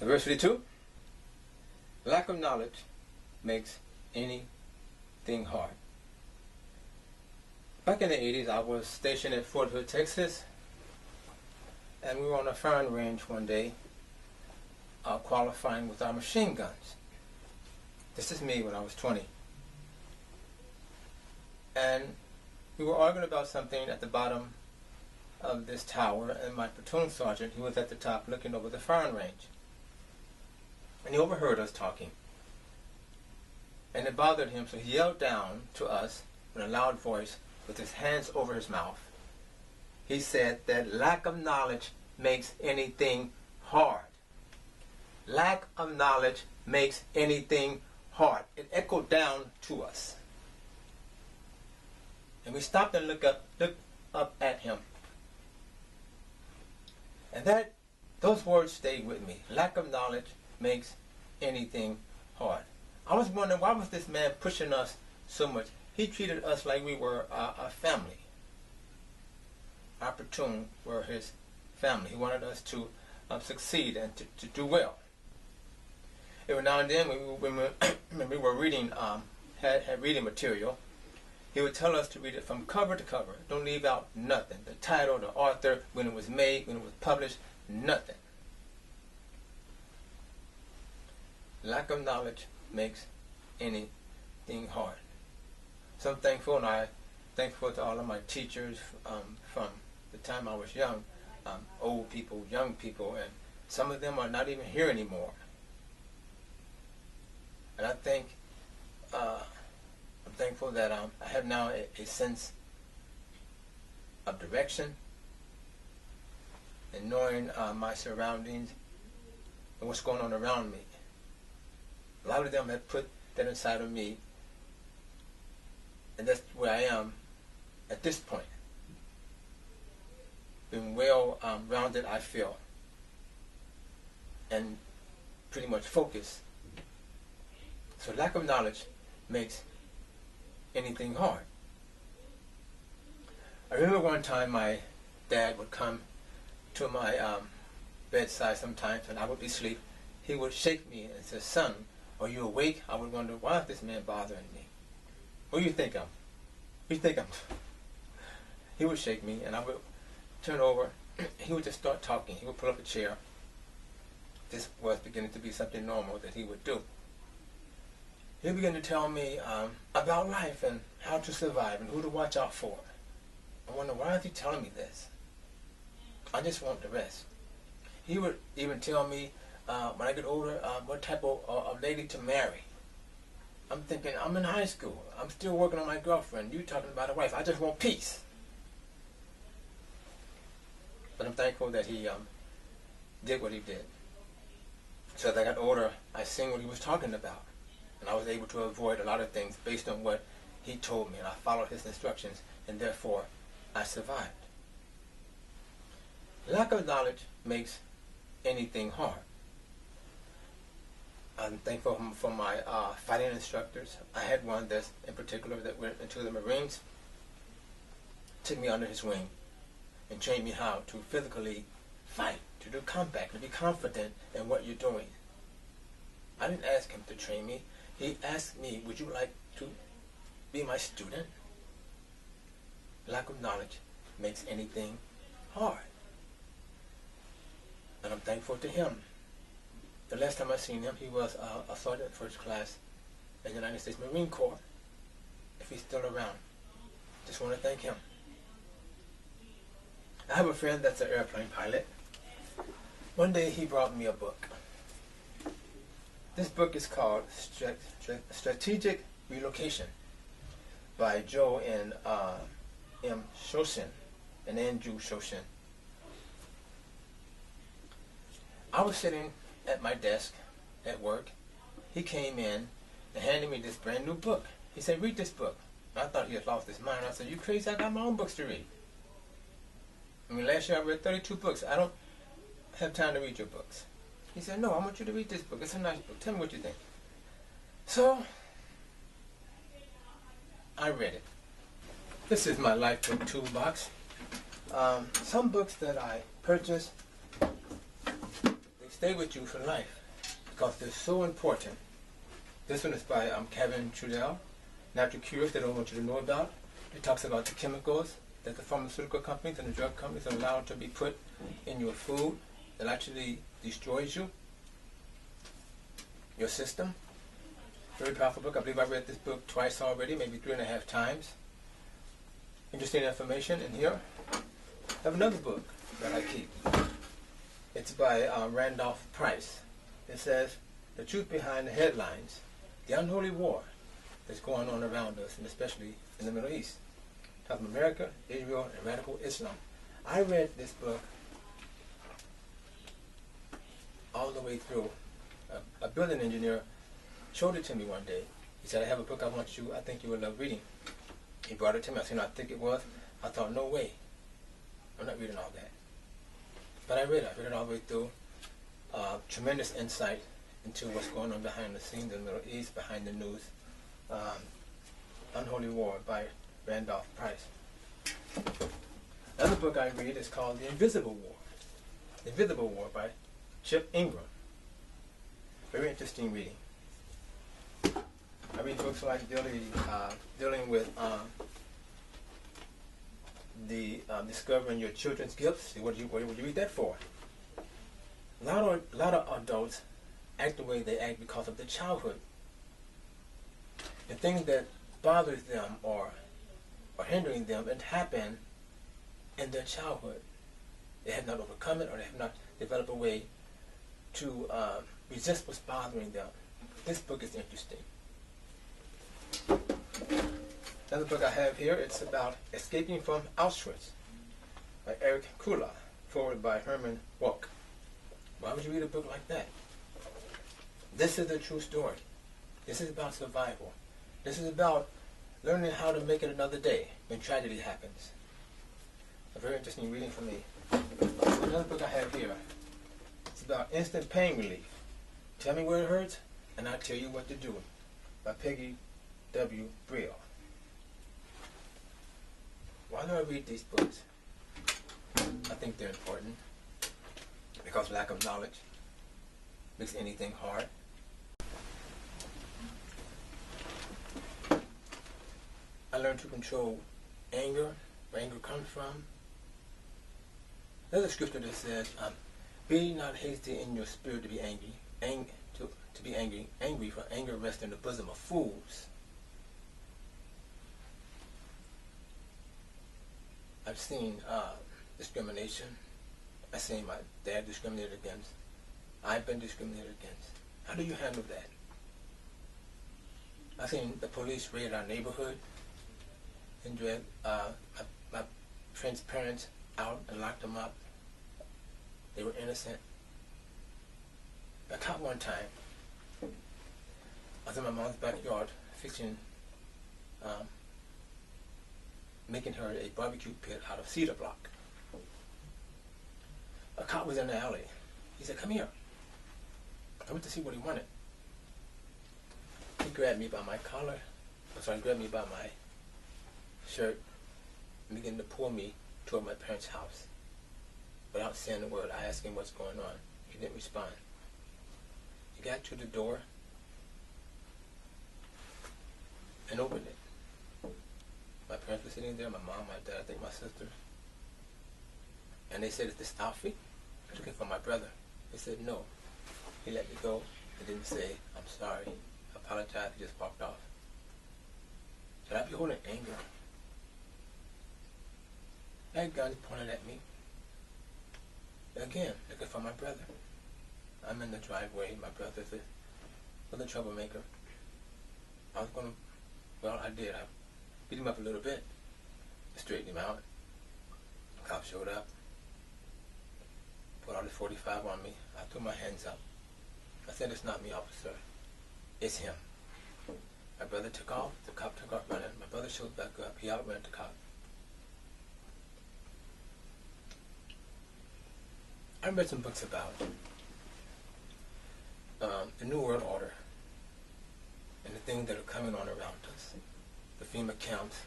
Diversity 2. Lack of knowledge makes anything hard. Back in the 80s, I was stationed at Fort Hood, Texas, and we were on a firing range one day qualifying with our machine guns. This is me when I was 20. And we were arguing about something at the bottom of this tower, and my platoon sergeant, he was at the top looking over the firing range. And he overheard us talking. And it bothered him, so he yelled down to us in a loud voice with his hands over his mouth. He said that lack of knowledge makes anything hard. Lack of knowledge makes anything hard. It echoed down to us. And we stopped and looked up at him. And those words stayed with me. Lack of knowledge makes anything hard. I was wondering, why was this man pushing us so much? He treated us like we were a family. Our platoon were his family. He wanted us to succeed and to do well. Every now and then, when we were reading, had reading material, he would tell us to read it from cover to cover. Don't leave out nothing. The title, the author, when it was made, when it was published, nothing. Lack of knowledge makes anything hard. So I'm thankful, and I'm thankful to all of my teachers from the time I was young, old people, young people, and some of them are not even here anymore. And I think I'm thankful that I have now a sense of direction and knowing my surroundings and what's going on around me. A lot of them have put that inside of me, and that's where I am at this point. Being well rounded, I feel, and pretty much focused. So lack of knowledge makes anything hard. I remember one time my dad would come to my bedside sometimes, and I would be asleep. He would shake me and say, "Son, are you awake?" I would wonder, why is this man bothering me? What do you think I'm? He would shake me, and I would turn over. He would just start talking. He would pull up a chair. This was beginning to be something normal that he would do. He began to tell me about life and how to survive and who to watch out for. I wonder, why is he telling me this? I just want the rest. He would even tell me when I get older what type of lady to marry. I'm thinking, I'm in high school. I'm still working on my girlfriend. You talking about a wife. I just want peace. But I'm thankful that he did what he did. So as I got older, I seen what he was talking about. And I was able to avoid a lot of things based on what he told me. And I followed his instructions, and therefore I survived. Lack of knowledge makes anything hard. I'm thankful for my fighting instructors. I had one that's in particular that went into the Marines, took me under his wing, and trained me how to physically fight, to do combat, to be confident in what you're doing. I didn't ask him to train me. He asked me, would you like to be my student? Lack of knowledge makes anything hard. And I'm thankful to him. The last time I seen him, he was a sergeant first class in the United States Marine Corps. If he's still around, just want to thank him. I have a friend that's an airplane pilot. One day he brought me a book. This book is called Strategic Relocation by Joe and M. Shoshin, and Andrew Shoshin. I was sitting at my desk at work. He came in and handed me this brand new book. He said, "Read this book." I thought he had lost his mind. I said, "You crazy? I got my own books to read." I mean, last year I read 32 books. I don't have time to read your books. He said, "No, I want you to read this book. It's a nice book. Tell me what you think." So, I read it. This is my life book toolbox. Some books that I purchased, they stay with you for life because they're so important. This one is by Kevin Trudell, Natural Cures They Don't Want You to Know About. It talks about the chemicals that the pharmaceutical companies and the drug companies are allowed to be put in your food that actually destroys you, your system. Very powerful book. I believe I read this book twice already, maybe 3.5 times. Interesting information in here. I have another book that I keep. It's by Randolph Price. It says, The Truth Behind the Headlines, the Unholy War that's going on around us, and especially in the Middle East. Talking America, Israel, and radical Islam. I read this book all the way through. A building engineer showed it to me one day. He said, I have a book I think you would love reading. He brought it to me. I said, I think it was. I thought, no way. I'm not reading all that. But I read it all the way through. Tremendous insight into what's going on behind the scenes in the Middle East, behind the news. Unholy War by Randolph Price. Another book I read is called The Invisible War. The Invisible War by Chip Ingram. Very interesting reading. I read books like dealing with discovering your children's gifts. What would you read that for? A lot of adults act the way they act because of their childhood. The things that bothers them or hindering them, it happened in their childhood. They have not overcome it, or they have not developed a way to resist what's bothering them. This book is interesting. Another book I have here, it's about Escaping from Auschwitz by Eric Kula, forward by Herman Wouk. Why would you read a book like that? This is a true story. This is about survival. This is about learning how to make it another day when tragedy happens. A very interesting reading for me. Another book I have here, it's about instant pain relief. Tell me where it hurts, and I'll tell you what to do, by Peggy W. Brill. Why do I read these books? I think they're important because lack of knowledge makes anything hard. I learned to control anger, where anger comes from. There's a scripture that says, be not hasty in your spirit to be angry, to be angry, for anger rests in the bosom of fools. I've seen discrimination. I've seen my dad discriminated against. I've been discriminated against. How do you handle that? I've seen the police raid our neighborhood and drag my friend's parents out and locked them up. They were innocent. I caught one time. I was in my mom's backyard fixing, making her a barbecue pit out of cedar block. A cop was in the alley. He said, come here. I went to see what he wanted. He grabbed me by my collar, grabbed me by my shirt, and began to pull me toward my parents' house. Without saying a word, I asked him what's going on. He didn't respond. He got to the door and opened it. My parents were sitting there, my mom, my dad, I think my sister. And they said, is this outfit? I took it from my brother. They said, no. He let me go. He didn't say, I'm sorry. I apologize. He just walked off. Should I be holding anger? I had guns pointed at me. Again, looking for my brother. I'm in the driveway. My brother's a troublemaker. I was going to, well, I did. I beat him up a little bit, straightened him out. The cop showed up, put out his 45 on me. I threw my hands up. I said, it's not me, officer. It's him. My brother took off. The cop took off running. My brother showed back up. He outran the cop. I read some books about the New World Order and the things that are coming on around us. The FEMA camps,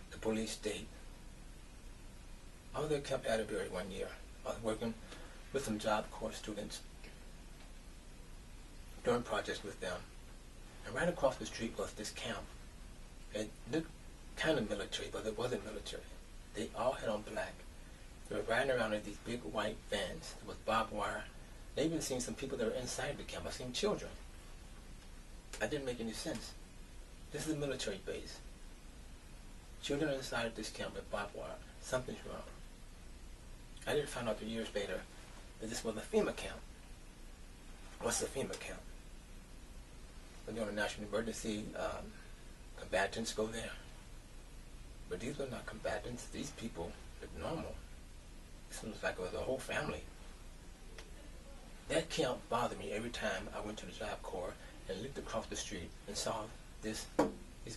the police state. I was at Camp Atterbury one year. I was working with some Job Corps students doing projects with them. And right across the street was this camp. It looked kind of military, but it wasn't military. They all had on black. They were riding around in these big white vans with barbed wire. They even seen some people that were inside the camp. I seen children. That didn't make any sense. This is a military base. Children are inside of this camp with barbed wire. Something's wrong. I didn't find out 3 years later that this was a FEMA camp. What's a FEMA camp? When you're on a national emergency, combatants go there. But these were not combatants. These people look normal. This looks like it was a whole family. That camp bothered me every time I went to the Job Corps and looked across the street and saw these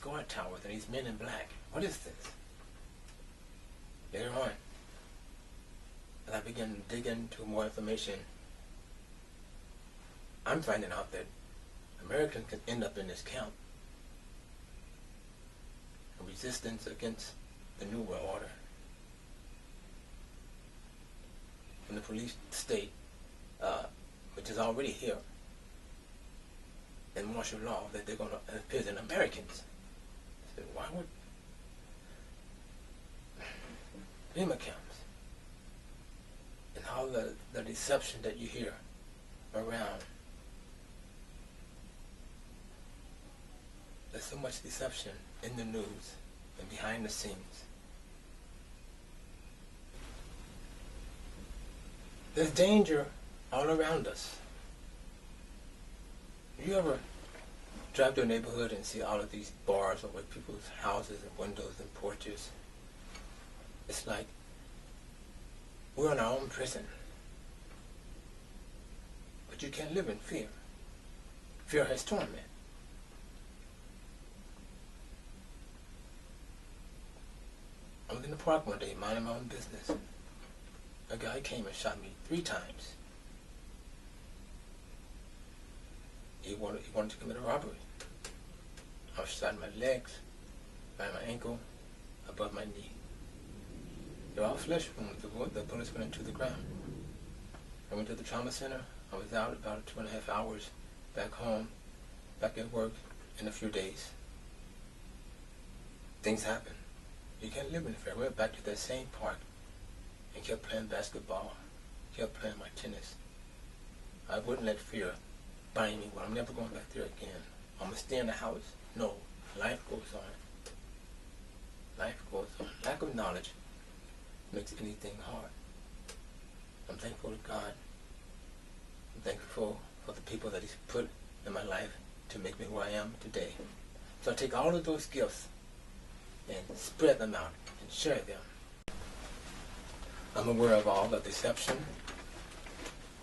guard towers and these men in black. What is this? Later on, as I began to dig into more information, I'm finding out that Americans can end up in this camp. A resistance against the New World Order. From the police state, which is already here, and martial law, that they're going to imprison Americans. I said, why would FEMA camps and all the deception that you hear around? There's so much deception in the news and behind the scenes. There's danger all around us. You ever drive to a neighborhood and see all of these bars over people's houses and windows and porches? It's like we're in our own prison. But you can't live in fear. Fear has torment. I was in the park one day, minding my own business. A guy came and shot me 3 times. He wanted to commit a robbery. I was shot in my legs, by my ankle, above my knee. They're all flesh wounds. The bullets went into the ground. I went to the trauma center. I was out about 2.5 hours, back home, back at work in a few days. Things happen. You can't live in fear. I went back to that same park and kept playing basketball, kept playing my tennis. I wouldn't let fear bind me. Well, I'm never going back there again. I'm going to stay in the house. No, life goes on. Life goes on. Lack of knowledge makes anything hard. I'm thankful to God. I'm thankful for the people that He's put in my life to make me who I am today. So I take all of those gifts and spread them out and share them. I'm aware of all the deception,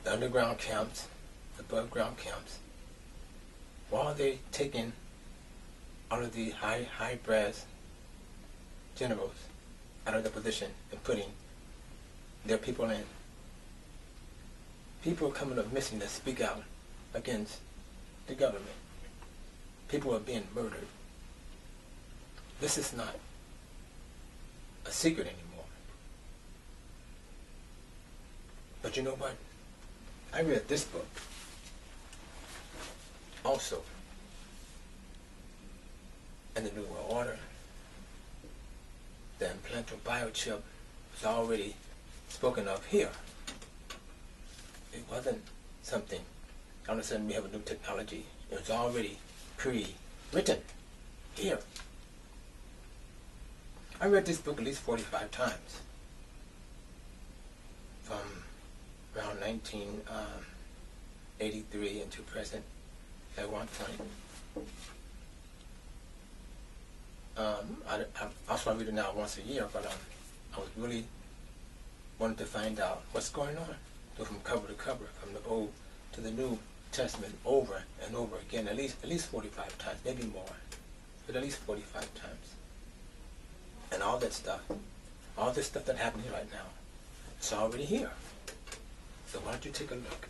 the underground camps, the above ground camps. Why are they taking all of the high brass generals out of their position and putting their people in? People are coming up missing to speak out against the government. People are being murdered. This is not a secret anymore. But you know what? I read this book also in the New World Order. The implanted biochip was already spoken of here. It wasn't something, all of a sudden we have a new technology. It was already pre-written here. I read this book at least 45 times, from around 1983 into present at one point. I also read it now once a year, but I was really wanting to find out what's going on. So from cover to cover, from the Old to the New Testament, over and over again, at least 45 times, maybe more, but at least 45 times. And all that stuff, all this stuff that's happening right now, it's already here. So why don't you take a look?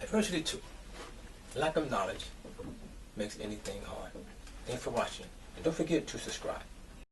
Adversity 2. Lack of knowledge makes anything hard. Thanks for watching. And don't forget to subscribe.